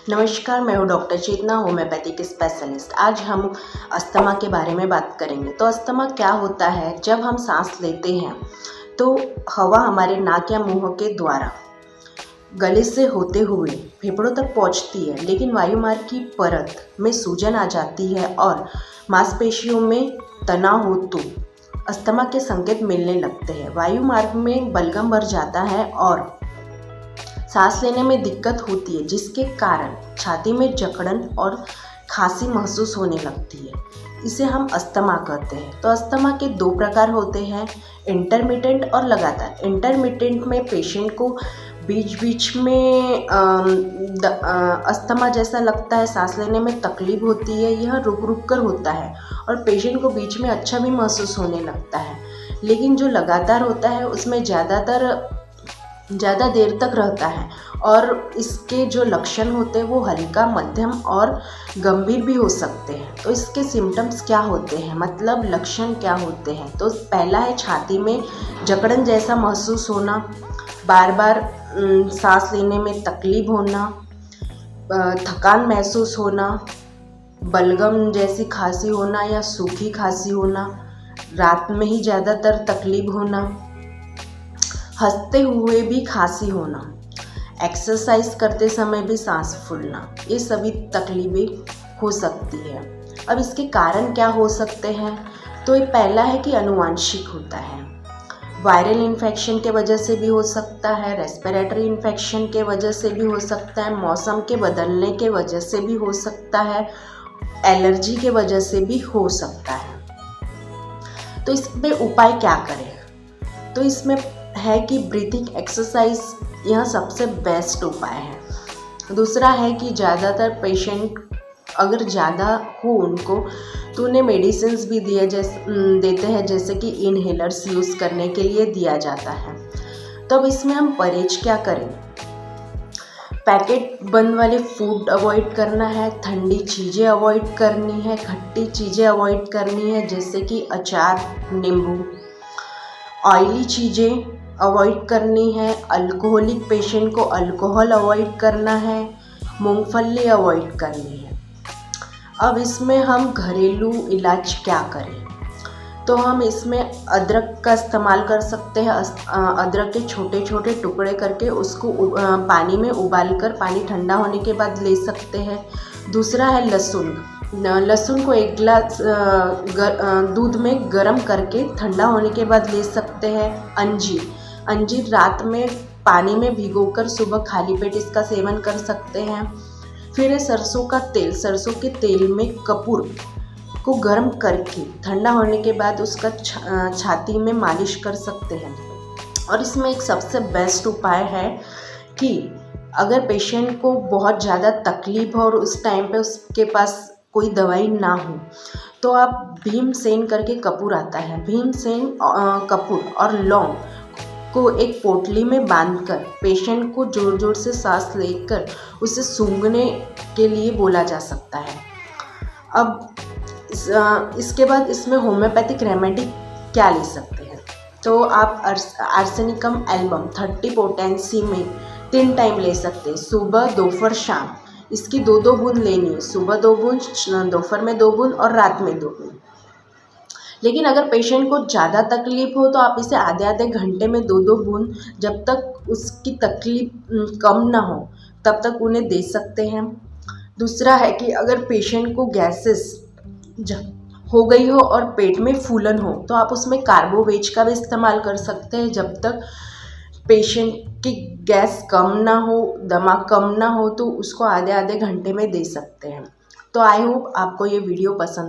नमस्कार, मैं हूँ डॉक्टर चेतना, होम्योपैथिक स्पेशलिस्ट। आज हम अस्थमा के बारे में बात करेंगे। तो अस्थमा क्या होता है? जब हम सांस लेते हैं तो हवा हमारे नाक या मुंह के द्वारा गले से होते हुए फेफड़ों तक पहुंचती है, लेकिन वायुमार्ग की परत में सूजन आ जाती है और मांसपेशियों में तनाव हो तो अस्थमा के संकेत मिलने लगते हैं। वायुमार्ग में बलगम भर जाता है और सांस लेने में दिक्कत होती है, जिसके कारण छाती में जकड़न और खांसी महसूस होने लगती है। इसे हम अस्थमा कहते हैं। तो अस्थमा के दो प्रकार होते हैं, इंटरमिटेंट और लगातार। इंटरमिटेंट में पेशेंट को बीच बीच में अस्थमा जैसा लगता है, सांस लेने में तकलीफ होती है। यह रुक रुक कर होता है और पेशेंट को बीच में अच्छा भी महसूस होने लगता है। लेकिन जो लगातार होता है उसमें ज़्यादा देर तक रहता है और इसके जो लक्षण होते हैं वो हल्का, मध्यम और गंभीर भी हो सकते हैं। तो इसके सिम्टम्स क्या होते हैं, मतलब लक्षण क्या होते हैं? तो पहला है छाती में जकड़न जैसा महसूस होना, बार बार सांस लेने में तकलीफ होना, थकान महसूस होना, बलगम जैसी खांसी होना या सूखी खांसी होना, रात में ही ज़्यादातर तकलीफ होना, हंसते हुए भी खांसी होना, एक्सरसाइज करते समय भी सांस फूलना, ये सभी तकलीफें हो सकती है। अब इसके कारण क्या हो सकते हैं? तो ये पहला है कि अनुवांशिक होता है। वायरल इन्फेक्शन के वजह से भी हो सकता है, रेस्पिरेटरी इन्फेक्शन के वजह से भी हो सकता है, मौसम के बदलने के वजह से भी हो सकता है, एलर्जी के वजह से भी हो सकता है। तो इसमें उपाय क्या करें? तो इसमें है कि ब्रीथिंग एक्सरसाइज यह सबसे बेस्ट उपाय है। दूसरा है कि ज़्यादातर पेशेंट अगर ज़्यादा हो उनको तो उन्हें मेडिसिन्स भी देते हैं, जैसे कि इनहेलर्स यूज़ करने के लिए दिया जाता है। तो अब इसमें हम परहेज क्या करें? पैकेट बंद वाले फूड अवॉइड करना है, ठंडी चीज़ें अवॉइड करनी है, खट्टी चीज़ें अवॉइड करनी है, जैसे कि अचार, नींबू। ऑयली चीज़ें अवॉइड करनी है, अल्कोहलिक पेशेंट को अल्कोहल अवॉइड करना है, मूंगफली अवॉइड करनी है। अब इसमें हम घरेलू इलाज क्या करें? तो हम इसमें अदरक का इस्तेमाल कर सकते हैं। अदरक के छोटे छोटे टुकड़े करके उसको पानी में उबाल कर पानी ठंडा होने के बाद ले सकते हैं। दूसरा है लहसुन को 1 गिलास दूध में गर्म करके ठंडा होने के बाद ले सकते हैं। अंजीर रात में पानी में भिगोकर सुबह खाली पेट इसका सेवन कर सकते हैं। फिर है सरसों का तेल। सरसों के तेल में कपूर को गर्म करके ठंडा होने के बाद उसका छाती में मालिश कर सकते हैं। और इसमें एक सबसे बेस्ट उपाय है कि अगर पेशेंट को बहुत ज़्यादा तकलीफ हो और उस टाइम पे उसके पास कोई दवाई ना हो, तो आप भीमसेन करके कपूर आता है, भीमसेन कपूर और लौंग को एक पोटली में बांधकर पेशेंट को जोर जोर से सांस लेकर उसे सूंघने के लिए बोला जा सकता है। अब इसके बाद इसमें होम्योपैथिक रेमेडी क्या ले सकते हैं? तो आप आर्सेनिकम एल्बम 30 पोटेंसी में 3 टाइम ले सकते हैं, सुबह, दोपहर, शाम। इसकी 2-2 बूंद लेनी है, सुबह 2 बूंद, दोपहर में 2 बूंद और रात में 2 बूंद। लेकिन अगर पेशेंट को ज़्यादा तकलीफ हो तो आप इसे आधे घंटे में 2-2 बूंद, जब तक उसकी तकलीफ कम ना हो तब तक उन्हें दे सकते हैं। दूसरा है कि अगर पेशेंट को गैसेस हो गई हो और पेट में फूलन हो तो आप उसमें कार्बोवेज का भी इस्तेमाल कर सकते हैं। जब तक पेशेंट की गैस कम ना हो, दमा कम ना हो, तो उसको आधे घंटे में दे सकते हैं। तो आई होप आपको ये वीडियो पसंद